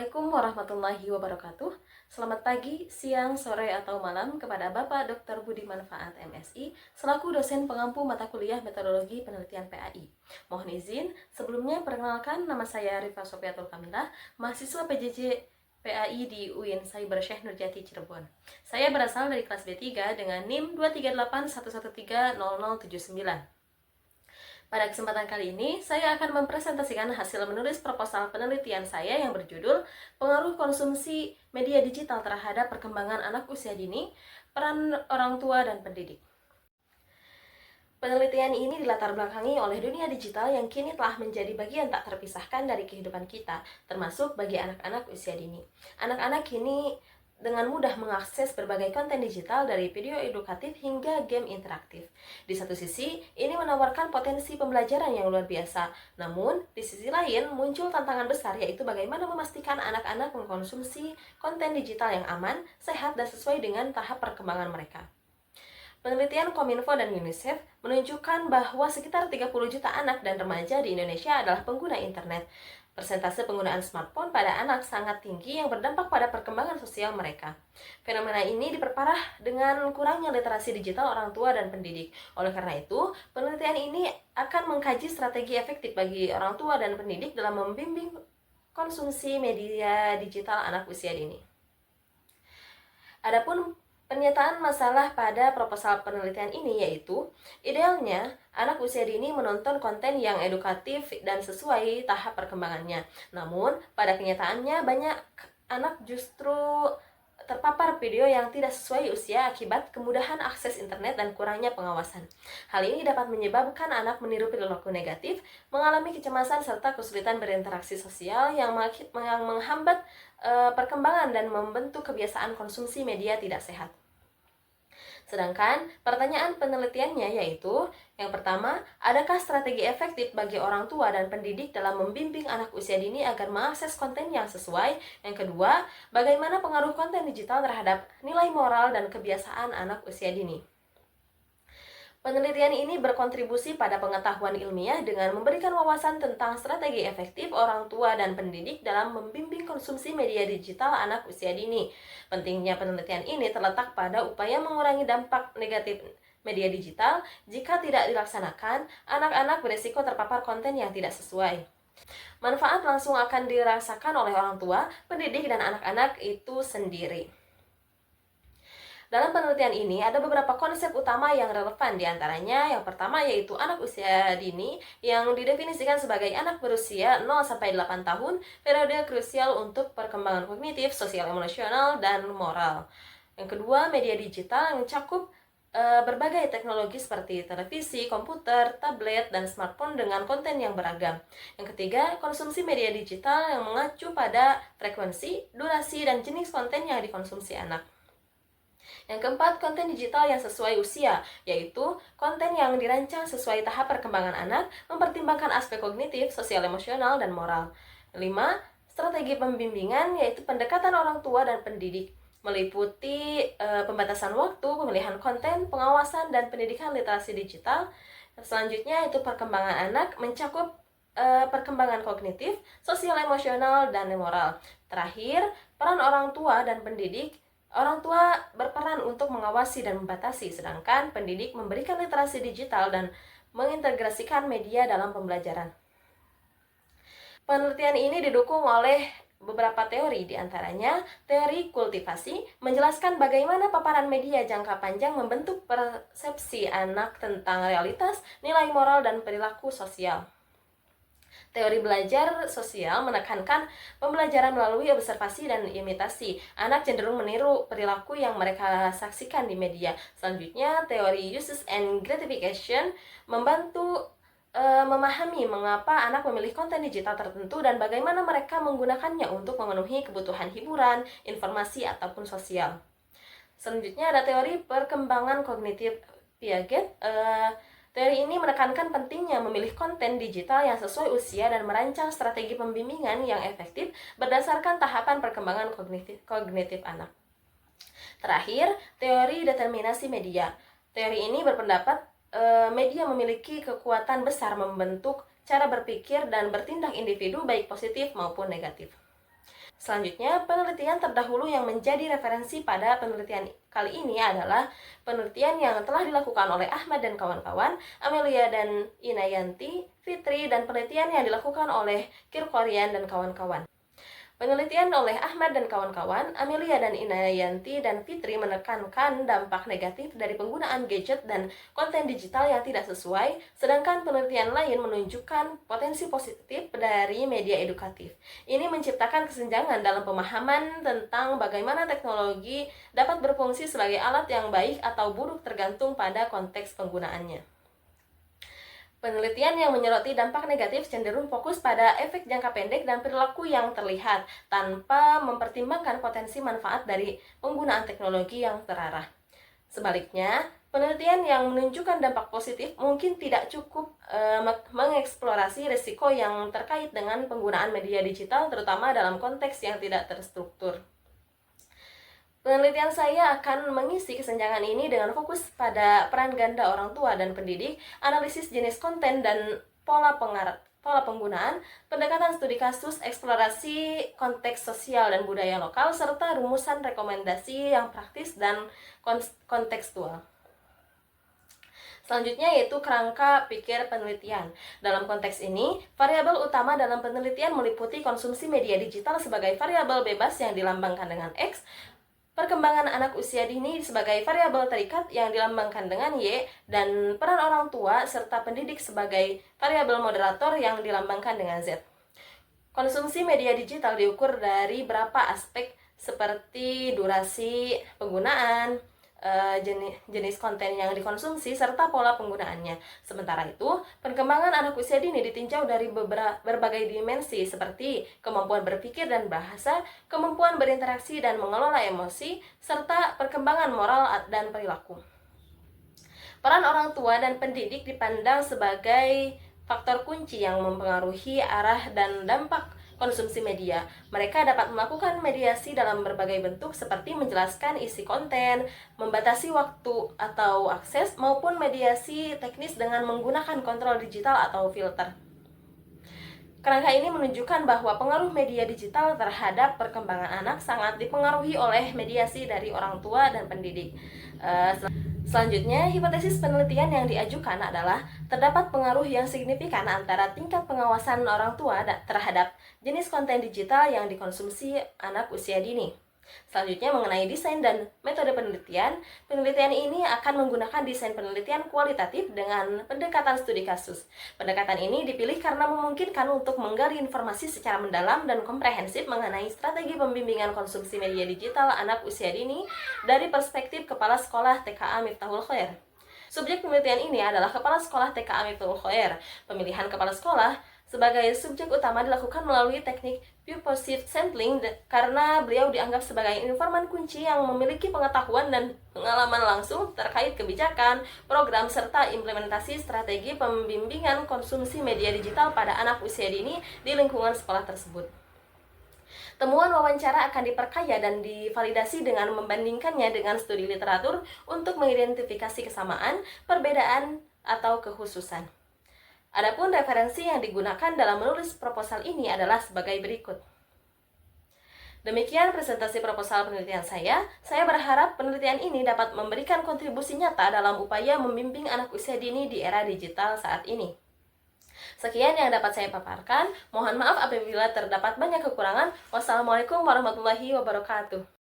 Assalamualaikum warahmatullahi wabarakatuh. Selamat pagi, siang, sore, atau malam kepada Bapak Dr. Budi Manfaat MSI selaku dosen pengampu mata kuliah Metodologi Penelitian PAI. Mohon izin, sebelumnya perkenalkan nama saya Rifa Sofiatul Kamilah, mahasiswa PJJ PAI di UIN Cyber Syekh Nurjati Cirebon. Saya berasal dari kelas B3 dengan NIM 23811300079. Pada kesempatan kali ini, saya akan mempresentasikan hasil menulis proposal penelitian saya yang berjudul Pengaruh Konsumsi Media Digital Terhadap Perkembangan Anak Usia Dini, Peran Orang Tua dan Pendidik. Penelitian ini dilatar belakangi oleh dunia digital yang kini telah menjadi bagian tak terpisahkan dari kehidupan kita, termasuk bagi anak-anak usia dini. Anak-anak kini dengan mudah mengakses berbagai konten digital dari video edukatif hingga game interaktif. Di satu sisi, ini menawarkan potensi pembelajaran yang luar biasa. Namun, di sisi lain, muncul tantangan besar yaitu bagaimana memastikan anak-anak mengkonsumsi konten digital yang aman, sehat, dan sesuai dengan tahap perkembangan mereka. Penelitian Kominfo dan UNICEF menunjukkan bahwa sekitar 30 juta anak dan remaja di Indonesia adalah pengguna internet. Persentase penggunaan smartphone pada anak sangat tinggi yang berdampak pada perkembangan sosial mereka. Fenomena ini diperparah dengan kurangnya literasi digital orang tua dan pendidik. Oleh karena itu, penelitian ini akan mengkaji strategi efektif bagi orang tua dan pendidik dalam membimbing konsumsi media digital anak usia dini. Adapun pernyataan masalah pada proposal penelitian ini yaitu, idealnya anak usia dini menonton konten yang edukatif dan sesuai tahap perkembangannya. Namun, pada kenyataannya banyak anak justru terpapar video yang tidak sesuai usia akibat kemudahan akses internet dan kurangnya pengawasan. Hal ini dapat menyebabkan anak meniru perilaku negatif, mengalami kecemasan serta kesulitan berinteraksi sosial yang menghambat perkembangan dan membentuk kebiasaan konsumsi media tidak sehat. Sedangkan pertanyaan penelitiannya yaitu, yang pertama, adakah strategi efektif bagi orang tua dan pendidik dalam membimbing anak usia dini agar mengakses konten yang sesuai? Yang kedua, bagaimana pengaruh konten digital terhadap nilai moral dan kebiasaan anak usia dini? Penelitian ini berkontribusi pada pengetahuan ilmiah dengan memberikan wawasan tentang strategi efektif orang tua dan pendidik dalam membimbing konsumsi media digital anak usia dini. Pentingnya penelitian ini terletak pada upaya mengurangi dampak negatif media digital. Jika tidak dilaksanakan, anak-anak berisiko terpapar konten yang tidak sesuai. Manfaat langsung akan dirasakan oleh orang tua, pendidik, dan anak-anak itu sendiri. Dalam penelitian ini ada beberapa konsep utama yang relevan, diantaranya yang pertama yaitu anak usia dini yang didefinisikan sebagai anak berusia 0-8 tahun, periode krusial untuk perkembangan kognitif, sosial, emosional, dan moral. Yang kedua, media digital yang mencakup berbagai teknologi seperti televisi, komputer, tablet, dan smartphone dengan konten yang beragam. Yang ketiga, konsumsi media digital yang mengacu pada frekuensi, durasi, dan jenis konten yang dikonsumsi anak. Yang keempat, konten digital yang sesuai usia, yaitu konten yang dirancang sesuai tahap perkembangan anak, mempertimbangkan aspek kognitif, sosial, emosional, dan moral. Kelima, strategi pembimbingan, yaitu pendekatan orang tua dan pendidik, meliputi pembatasan waktu, pemilihan konten, pengawasan, dan pendidikan literasi digital. Selanjutnya, itu perkembangan anak mencakup perkembangan kognitif, sosial, emosional, dan moral. Terakhir, peran orang tua dan pendidik. Orang tua berperan untuk mengawasi dan membatasi, sedangkan pendidik memberikan literasi digital dan mengintegrasikan media dalam pembelajaran. Penelitian ini didukung oleh beberapa teori, diantaranya teori kultivasi, menjelaskan bagaimana paparan media jangka panjang membentuk persepsi anak tentang realitas, nilai moral, dan perilaku sosial. Teori belajar sosial menekankan pembelajaran melalui observasi dan imitasi. Anak cenderung meniru perilaku yang mereka saksikan di media. Selanjutnya, teori uses and gratification membantu memahami mengapa anak memilih konten digital tertentu dan bagaimana mereka menggunakannya untuk memenuhi kebutuhan hiburan, informasi, ataupun sosial. Selanjutnya ada teori perkembangan kognitif Piaget. Teori ini menekankan pentingnya memilih konten digital yang sesuai usia dan merancang strategi pembimbingan yang efektif berdasarkan tahapan perkembangan kognitif anak. Terakhir, teori determinasi media. Teori ini berpendapat media memiliki kekuatan besar membentuk cara berpikir dan bertindak individu baik positif maupun negatif. Selanjutnya, penelitian terdahulu yang menjadi referensi pada penelitian kali ini adalah penelitian yang telah dilakukan oleh Ahmad dan kawan-kawan, Amelia dan Inayanti, Fitri, dan penelitian yang dilakukan oleh Kirkorian dan kawan-kawan. Penelitian oleh Ahmad dan kawan-kawan, Amelia dan Inayanti dan Fitri menekankan dampak negatif dari penggunaan gadget dan konten digital yang tidak sesuai, sedangkan penelitian lain menunjukkan potensi positif dari media edukatif. Ini menciptakan kesenjangan dalam pemahaman tentang bagaimana teknologi dapat berfungsi sebagai alat yang baik atau buruk tergantung pada konteks penggunaannya. Penelitian yang menyoroti dampak negatif cenderung fokus pada efek jangka pendek dan perilaku yang terlihat, tanpa mempertimbangkan potensi manfaat dari penggunaan teknologi yang terarah. Sebaliknya, penelitian yang menunjukkan dampak positif mungkin tidak cukup mengeksplorasi risiko yang terkait dengan penggunaan media digital, terutama dalam konteks yang tidak terstruktur. Penelitian saya akan mengisi kesenjangan ini dengan fokus pada peran ganda orang tua dan pendidik, analisis jenis konten dan pola penggunaan, pendekatan studi kasus, eksplorasi konteks sosial dan budaya lokal, serta rumusan rekomendasi yang praktis dan kontekstual. Selanjutnya yaitu kerangka pikir penelitian. Dalam konteks ini, variabel utama dalam penelitian meliputi konsumsi media digital sebagai variabel bebas yang dilambangkan dengan X, perkembangan anak usia dini sebagai variabel terikat yang dilambangkan dengan Y, dan peran orang tua serta pendidik sebagai variabel moderator yang dilambangkan dengan Z. Konsumsi media digital diukur dari beberapa aspek seperti durasi penggunaan, jenis konten yang dikonsumsi, serta pola penggunaannya. Sementara itu, perkembangan anak usia dini ditinjau dari berbagai dimensi seperti kemampuan berpikir dan bahasa, kemampuan berinteraksi dan mengelola emosi, serta perkembangan moral dan perilaku. Peran orang tua dan pendidik dipandang sebagai faktor kunci yang mempengaruhi arah dan dampak konsumsi media. Mereka dapat melakukan mediasi dalam berbagai bentuk seperti menjelaskan isi konten, membatasi waktu atau akses, maupun mediasi teknis dengan menggunakan kontrol digital atau filter. Kerangka ini menunjukkan bahwa pengaruh media digital terhadap perkembangan anak sangat dipengaruhi oleh mediasi dari orang tua dan pendidik. Selanjutnya, hipotesis penelitian yang diajukan adalah terdapat pengaruh yang signifikan antara tingkat pengawasan orang tua terhadap jenis konten digital yang dikonsumsi anak usia dini. Selanjutnya, mengenai desain dan metode penelitian, penelitian ini akan menggunakan desain penelitian kualitatif dengan pendekatan studi kasus. Pendekatan ini dipilih karena memungkinkan untuk menggali informasi secara mendalam dan komprehensif mengenai strategi pembimbingan konsumsi media digital anak usia dini dari perspektif Kepala Sekolah TKA Miftahul Khoir. Subjek penelitian ini adalah Kepala Sekolah TKA Miftahul Khoir. Pemilihan Kepala Sekolah sebagai subjek utama dilakukan melalui teknik purposive sampling karena beliau dianggap sebagai informan kunci yang memiliki pengetahuan dan pengalaman langsung terkait kebijakan, program, serta implementasi strategi pembimbingan konsumsi media digital pada anak usia dini di lingkungan sekolah tersebut. Temuan wawancara akan diperkaya dan divalidasi dengan membandingkannya dengan studi literatur untuk mengidentifikasi kesamaan, perbedaan, atau kekhususan. Adapun referensi yang digunakan dalam menulis proposal ini adalah sebagai berikut. Demikian presentasi proposal penelitian saya. Saya berharap penelitian ini dapat memberikan kontribusi nyata dalam upaya membimbing anak usia dini di era digital saat ini. Sekian yang dapat saya paparkan. Mohon maaf apabila terdapat banyak kekurangan. Wassalamualaikum warahmatullahi wabarakatuh.